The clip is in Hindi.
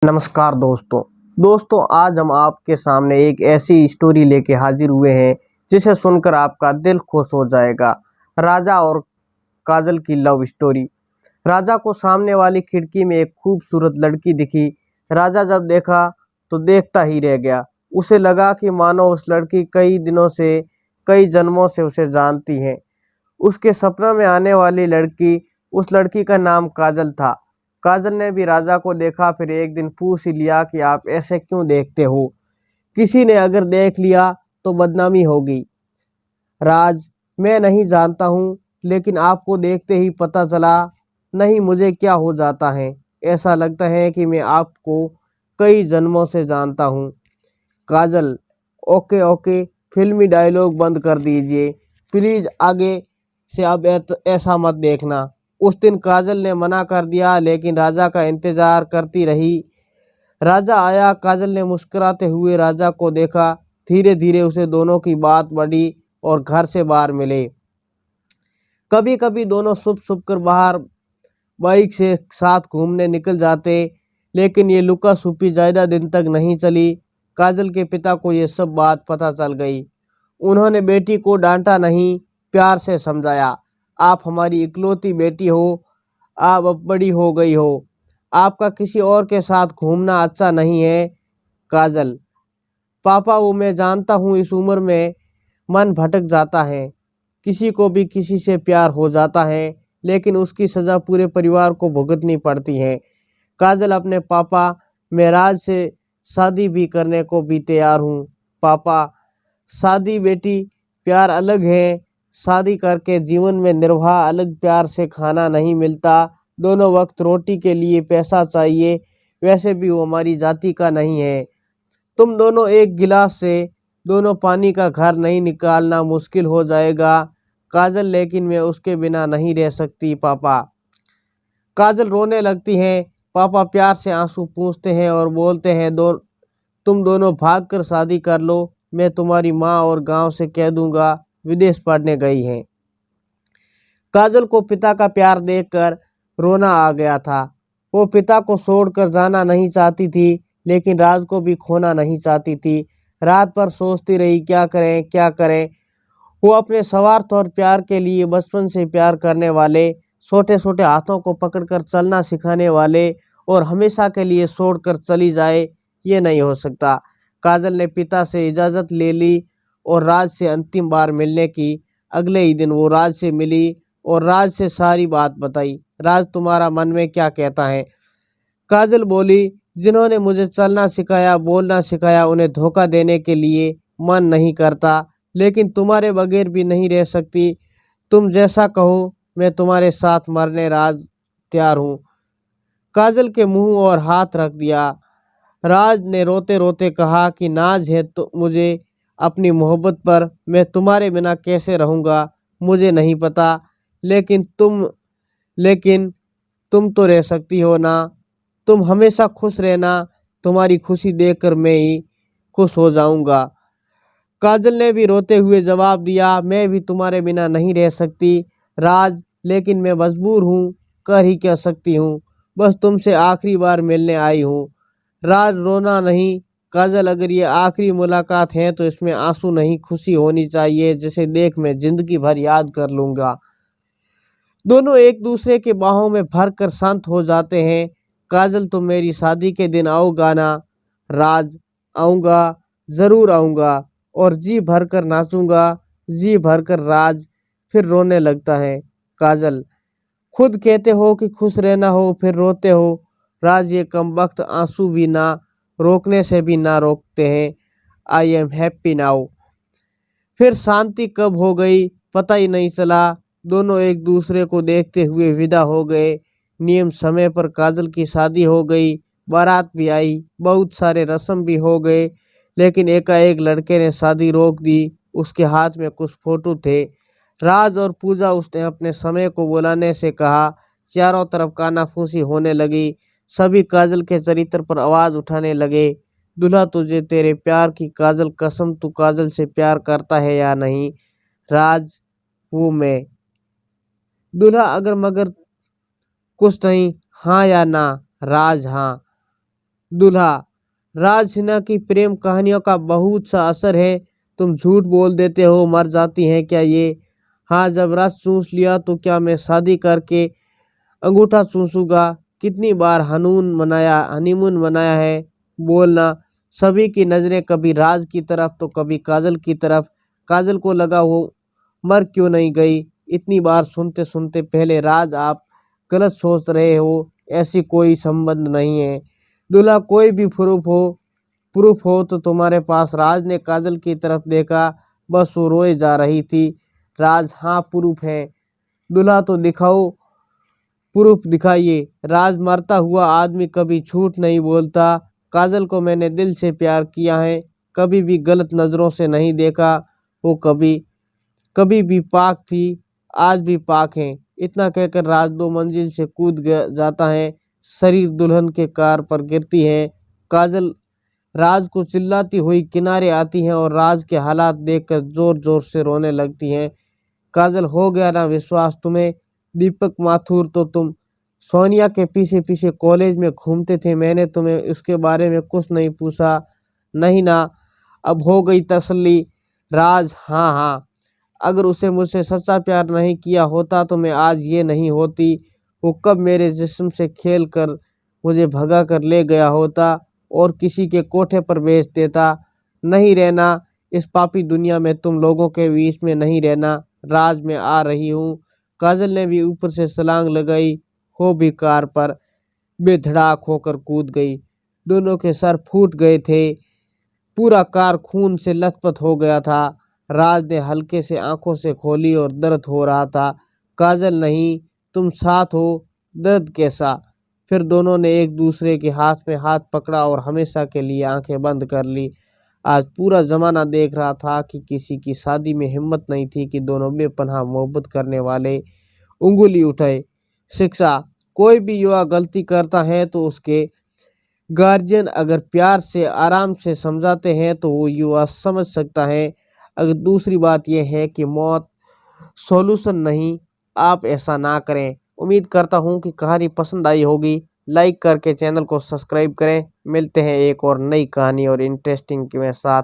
नमस्कार दोस्तों आज हम आपके सामने एक ऐसी स्टोरी लेके हाजिर हुए हैं जिसे सुनकर आपका दिल खुश हो जाएगा। राजा और काजल की लव स्टोरी। राजा को सामने वाली खिड़की में एक खूबसूरत लड़की दिखी। राजा जब देखा तो देखता ही रह गया। उसे लगा कि मानो उस लड़की कई दिनों से, कई जन्मों से उसे जानती है। उसके सपना में आने वाली लड़की, उस लड़की का नाम काजल था। काजल ने भी राजा को देखा, फिर एक दिन पूछ ही लिया कि आप ऐसे क्यों देखते हो, किसी ने अगर देख लिया तो बदनामी होगी। राज, मैं नहीं जानता हूँ, लेकिन आपको देखते ही पता चला नहीं मुझे क्या हो जाता है। ऐसा लगता है कि मैं आपको कई जन्मों से जानता हूँ। काजल, ओके ओके, फिल्मी डायलॉग बंद कर दीजिए प्लीज, आगे से अब ऐसा मत देखना। उस दिन काजल ने मना कर दिया, लेकिन राजा का इंतजार करती रही। राजा आया, काजल ने मुस्कुराते हुए राजा को देखा। धीरे धीरे उसे दोनों की बात बढ़ी और घर से बाहर मिले। कभी कभी दोनों छुप छुप कर बाहर बाइक से साथ घूमने निकल जाते, लेकिन ये लुका छुपी ज्यादा दिन तक नहीं चली। काजल के पिता को ये सब बात पता चल गई। उन्होंने बेटी को डांटा नहीं, प्यार से समझाया। आप हमारी इकलौती बेटी हो, आप अब बड़ी हो गई हो, आपका किसी और के साथ घूमना अच्छा नहीं है। काजल, पापा वो मैं जानता हूँ, इस उम्र में मन भटक जाता है, किसी को भी किसी से प्यार हो जाता है, लेकिन उसकी सज़ा पूरे परिवार को भुगतनी पड़ती है। काजल, अपने पापा, मैं राज से शादी भी करने को भी तैयार हूँ। पापा, शादी बेटी, प्यार अलग है। शादी करके जीवन में निर्वाह अलग, प्यार से खाना नहीं मिलता। दोनों वक्त रोटी के लिए पैसा चाहिए, वैसे भी वो हमारी जाति का नहीं है। तुम दोनों एक गिलास से दोनों पानी का घर नहीं निकालना मुश्किल हो जाएगा। काजल, लेकिन मैं उसके बिना नहीं रह सकती पापा। काजल रोने लगती है। पापा प्यार से आंसू पूंछते हैं और बोलते हैं, तुम दोनों भागकर शादी कर लो। मैं तुम्हारी माँ और गांव से कह दूंगा विदेश पढ़ने गई हैं। काजल को पिता का प्यार देखकर रोना आ गया था। वो पिता को छोड़कर जाना नहीं चाहती थी, लेकिन राज को भी खोना नहीं चाहती थी। रात भर सोचती रही, क्या करें क्या करें। वो अपने स्वार्थ और प्यार के लिए, बचपन से प्यार करने वाले, छोटे छोटे हाथों को पकड़कर चलना सिखाने वाले और हमेशा के लिए छोड़कर चली जाए, ये नहीं हो सकता। काजल ने पिता से इजाज़त ले ली और राज से अंतिम बार मिलने की। अगले ही दिन वो राज से मिली और राज से सारी बात बताई। राज, तुम्हारा मन में क्या कहता है? काजल बोली, जिन्होंने मुझे चलना सिखाया, बोलना सिखाया, उन्हें धोखा देने के लिए मन नहीं करता, लेकिन तुम्हारे बगैर भी नहीं रह सकती। तुम जैसा कहो, मैं तुम्हारे साथ मरने राज तैयार हूँ। काजल के मुंह और हाथ रख दिया। राज ने रोते रोते कहा कि नाज है तो मुझे अपनी मोहब्बत पर, मैं तुम्हारे बिना कैसे रहूँगा मुझे नहीं पता, लेकिन लेकिन तुम तो रह सकती हो ना। तुम हमेशा खुश रहना, तुम्हारी खुशी देखकर मैं ही खुश हो जाऊंगा। काजल ने भी रोते हुए जवाब दिया, मैं भी तुम्हारे बिना नहीं रह सकती राज, लेकिन मैं मजबूर हूँ, कर ही क्या सकती हूँ, बस तुमसे आखिरी बार मिलने आई हूँ। राज, रोना नहीं। काजल, अगर ये आखिरी मुलाकात है तो इसमें आंसू नहीं, खुशी होनी चाहिए, जिसे देख मैं जिंदगी भर याद कर लूंगा। दोनों एक दूसरे के बाहों में भर कर शांत हो जाते हैं। काजल, तुम मेरी शादी के दिन आओगा ना? राज, आऊँगा, ज़रूर आऊँगा और जी भर कर नाचूंगा, जी भर कर। राज फिर रोने लगता है। काजल, खुद कहते हो कि खुश रहना हो, फिर रोते हो। राज, ये कमबख्त आंसू भी ना रोकने से भी ना रोकते हैं। I am happy now. फिर शांति कब हो गई पता ही नहीं चला। दोनों एक दूसरे को देखते हुए विदा हो गए। नियम समय पर काजल की शादी हो गई, बारात भी आई, बहुत सारे रस्म भी हो गए, लेकिन एकाएक लड़के ने शादी रोक दी। उसके हाथ में कुछ फोटो थे। राज और पूजा, उसने अपने समय को बुलाने से कहा। चारों तरफ कानाफूसी होने लगी। सभी काजल के चरित्र पर आवाज उठाने लगे। दूल्हा, तुझे तेरे प्यार की काजल कसम, तू काजल से प्यार करता है या नहीं? राज, वो मैं। दूल्हा, अगर मगर कुछ नहीं, हाँ या ना? राज, हाँ। दूल्हा: राज सिन्हा की प्रेम कहानियों का बहुत सा असर है। तुम झूठ बोल देते हो, मर जाती हैं क्या ये? हाँ, जब रस चूस लिया तो क्या मैं शादी करके अंगूठा चूसूंगा? कितनी बार हनीमून मनाया है? बोलना। सभी की नजरें कभी राज की तरफ तो कभी काजल की तरफ। काजल को लगा वो मर क्यों नहीं गई। इतनी बार सुनते सुनते पहले राज आप गलत सोच रहे हो, ऐसी कोई संबंध नहीं है। दूल्हा: कोई भी प्रूफ हो तो तुम्हारे पास? राज ने काजल की तरफ देखा, बस वो रोए जा रही थी। राज: हाँ प्रूफ है। दूल्हा: तो दिखाओ, प्रूफ दिखाइए। राज: मरता हुआ आदमी कभी झूठ नहीं बोलता। काजल को मैंने दिल से प्यार किया है, कभी भी गलत नजरों से नहीं देखा। वो कभी कभी भी पाक थी, आज भी पाक है। इतना कहकर राज 2 मंजिल से जाता है। शरीर दुल्हन के कार पर गिरती है। काजल राज को चिल्लाती हुई किनारे आती हैं और राज के हालात देखकर जोर जोर से रोने लगती हैं। काजल: हो गया ना विश्वास तुम्हें? दीपक माथुर: तो तुम सोनिया के पीछे पीछे कॉलेज में घूमते थे, मैंने तुम्हें उसके बारे में कुछ नहीं पूछा? नहीं ना? अब हो गई तसल्ली। राज: हाँ हाँ, अगर उसे मुझसे सच्चा प्यार नहीं किया होता तो मैं आज ये नहीं होती। वो कब मेरे जिस्म से खेल कर मुझे भगा कर ले गया होता और किसी के कोठे पर बेच देता। नहीं रहना, इस पापी दुनिया में तुम लोगों के बीच में नहीं रहना। राज में आ रही हूँ। काजल ने भी ऊपर से छलांग लगाई, हो भी कार पर बेधड़ाक होकर कूद गई। दोनों के सर फूट गए थे, पूरा कार खून से लथपथ हो गया था। राज ने हल्के से आंखों से खोली और दर्द हो रहा था। काजल: नहीं, तुम साथ हो, दर्द कैसा? फिर दोनों ने एक दूसरे के हाथ में हाथ पकड़ा और हमेशा के लिए आंखें बंद कर ली। आज पूरा जमाना देख रहा था कि किसी की शादी में हिम्मत नहीं थी कि दोनों बेपनाह मोहब्बत करने वाले उंगली उठाए। शिक्षा: कोई भी युवा गलती करता है तो उसके गार्जियन अगर प्यार से आराम से समझाते हैं तो वो युवा समझ सकता है। अगर दूसरी बात यह है कि मौत सॉल्यूशन नहीं, आप ऐसा ना करें। उम्मीद करता हूँ कि कहानी पसंद आई होगी। लाइक करके चैनल को सब्सक्राइब करें। मिलते हैं एक और नई कहानी और इंटरेस्टिंग के साथ।